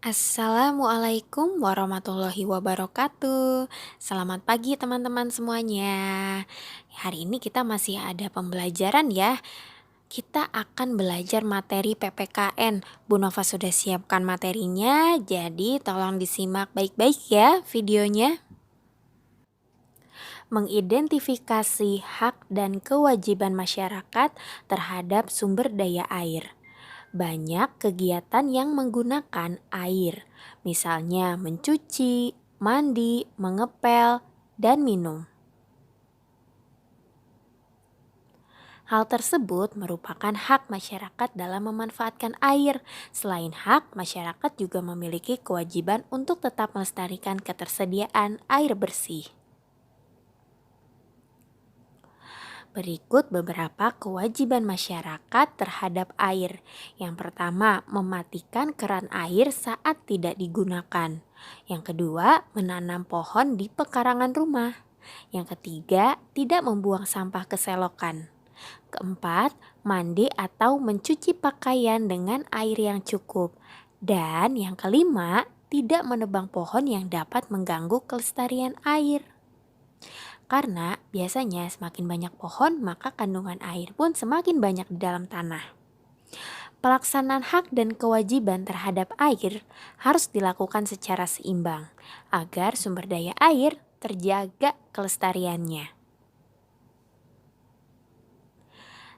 Assalamualaikum warahmatullahi wabarakatuh. Selamat pagi teman-teman semuanya. Hari ini kita masih ada pembelajaran ya. Kita akan belajar materi PPKN. Bu Nova sudah siapkan materinya, jadi tolong disimak baik-baik ya videonya. Mengidentifikasi hak dan kewajiban masyarakat terhadap sumber daya air. Banyak kegiatan yang menggunakan air, misalnya mencuci, mandi, mengepel, dan minum. Hal tersebut merupakan hak masyarakat dalam memanfaatkan air. Selain hak, masyarakat juga memiliki kewajiban untuk tetap melestarikan ketersediaan air bersih. Berikut beberapa kewajiban masyarakat terhadap air. Yang pertama, mematikan keran air saat tidak digunakan. Yang kedua, menanam pohon di pekarangan rumah. Yang ketiga, tidak membuang sampah ke selokan. Keempat, mandi atau mencuci pakaian dengan air yang cukup. Dan yang kelima, tidak menebang pohon yang dapat mengganggu kelestarian air. Karena biasanya semakin banyak pohon, maka kandungan air pun semakin banyak di dalam tanah. Pelaksanaan hak dan kewajiban terhadap air harus dilakukan secara seimbang agar sumber daya air terjaga kelestariannya.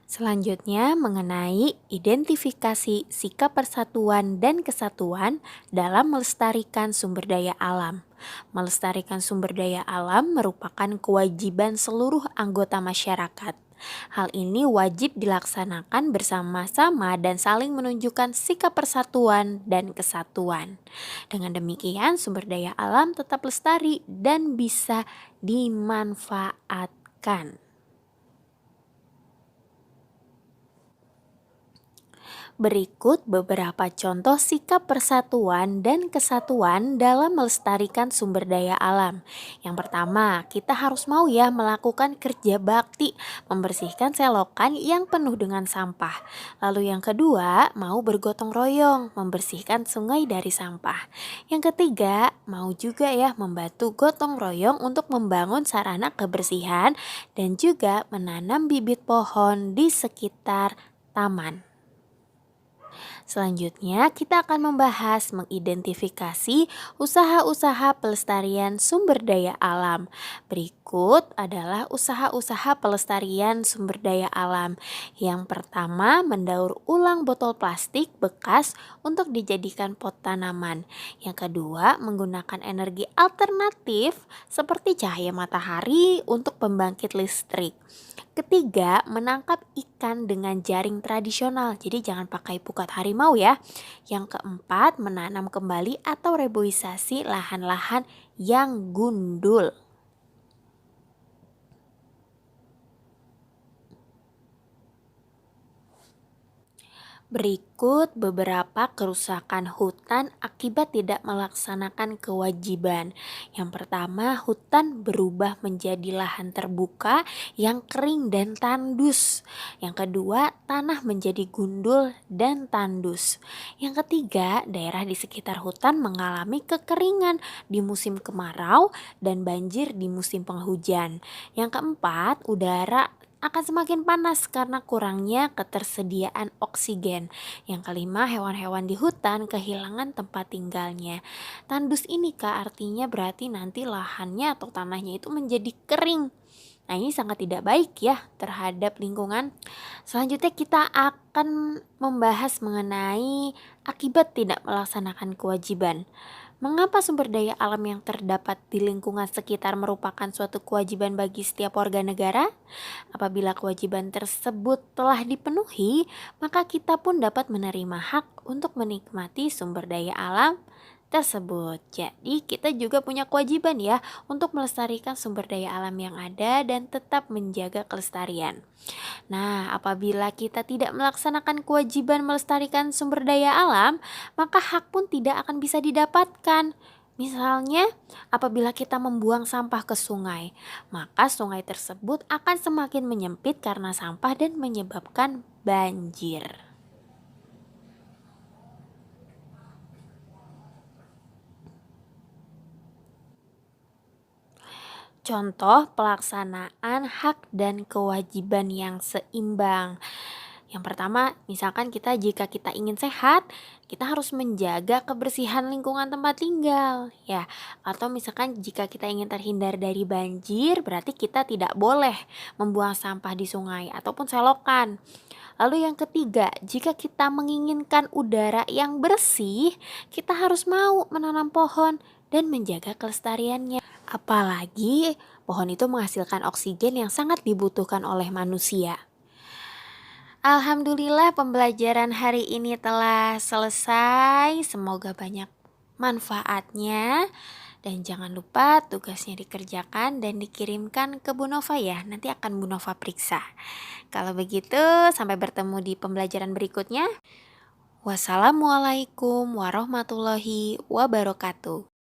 Selanjutnya mengenai identifikasi sikap persatuan dan kesatuan dalam melestarikan sumber daya alam. Melestarikan sumber daya alam merupakan kewajiban seluruh anggota masyarakat. Hal ini wajib dilaksanakan bersama-sama dan saling menunjukkan sikap persatuan dan kesatuan. Dengan demikian sumber daya alam tetap lestari dan bisa dimanfaatkan. Berikut beberapa contoh sikap persatuan dan kesatuan dalam melestarikan sumber daya alam. Yang pertama, kita harus mau ya melakukan kerja bakti, membersihkan selokan yang penuh dengan sampah. Lalu yang kedua, mau bergotong royong, membersihkan sungai dari sampah. Yang ketiga, mau juga ya membantu gotong royong untuk membangun sarana kebersihan dan juga menanam bibit pohon di sekitar taman. Selanjutnya, kita akan membahas mengidentifikasi usaha-usaha pelestarian sumber daya alam. Berikut adalah usaha-usaha pelestarian sumber daya alam. Yang pertama, mendaur ulang botol plastik bekas untuk dijadikan pot tanaman. Yang kedua, menggunakan energi alternatif seperti cahaya matahari untuk pembangkit listrik. Ketiga, menangkap ikan dengan jaring tradisional. Jadi jangan pakai pukat harimau ya. Yang keempat, menanam kembali atau reboisasi lahan-lahan yang gundul. Berikut beberapa kerusakan hutan akibat tidak melaksanakan kewajiban. Yang pertama, hutan berubah menjadi lahan terbuka yang kering dan tandus. Yang kedua, tanah menjadi gundul dan tandus. Yang ketiga, daerah di sekitar hutan mengalami kekeringan di musim kemarau dan banjir di musim penghujan. Yang keempat, udara akan semakin panas karena kurangnya ketersediaan oksigen. Yang kelima, hewan-hewan di hutan kehilangan tempat tinggalnya. Tandus ini Kak artinya berarti nanti lahannya atau tanahnya itu menjadi kering. Nah, ini sangat tidak baik ya terhadap lingkungan. Selanjutnya kita akan membahas mengenai akibat tidak melaksanakan kewajiban. Mengapa sumber daya alam yang terdapat di lingkungan sekitar merupakan suatu kewajiban bagi setiap warga negara? Apabila kewajiban tersebut telah dipenuhi, maka kita pun dapat menerima hak untuk menikmati sumber daya alam tersebut. Jadi kita juga punya kewajiban ya untuk melestarikan sumber daya alam yang ada dan tetap menjaga kelestarian. Nah, apabila kita tidak melaksanakan kewajiban melestarikan sumber daya alam, maka hak pun tidak akan bisa didapatkan. Misalnya, apabila kita membuang sampah ke sungai, maka sungai tersebut akan semakin menyempit karena sampah dan menyebabkan banjir. Contoh pelaksanaan hak dan kewajiban yang seimbang. Yang pertama, misalkan jika kita ingin sehat, kita harus menjaga kebersihan lingkungan tempat tinggal, ya. Atau misalkan jika kita ingin terhindar dari banjir, berarti kita tidak boleh membuang sampah di sungai ataupun selokan. Lalu yang ketiga, jika kita menginginkan udara yang bersih, kita harus mau menanam pohon dan menjaga kelestariannya. Apalagi pohon itu menghasilkan oksigen yang sangat dibutuhkan oleh manusia. Alhamdulillah pembelajaran hari ini telah selesai. Semoga banyak manfaatnya. Dan jangan lupa tugasnya dikerjakan dan dikirimkan ke Bu Nova ya. Nanti akan Bu Nova periksa. Kalau begitu, sampai bertemu di pembelajaran berikutnya. Wassalamualaikum warahmatullahi wabarakatuh.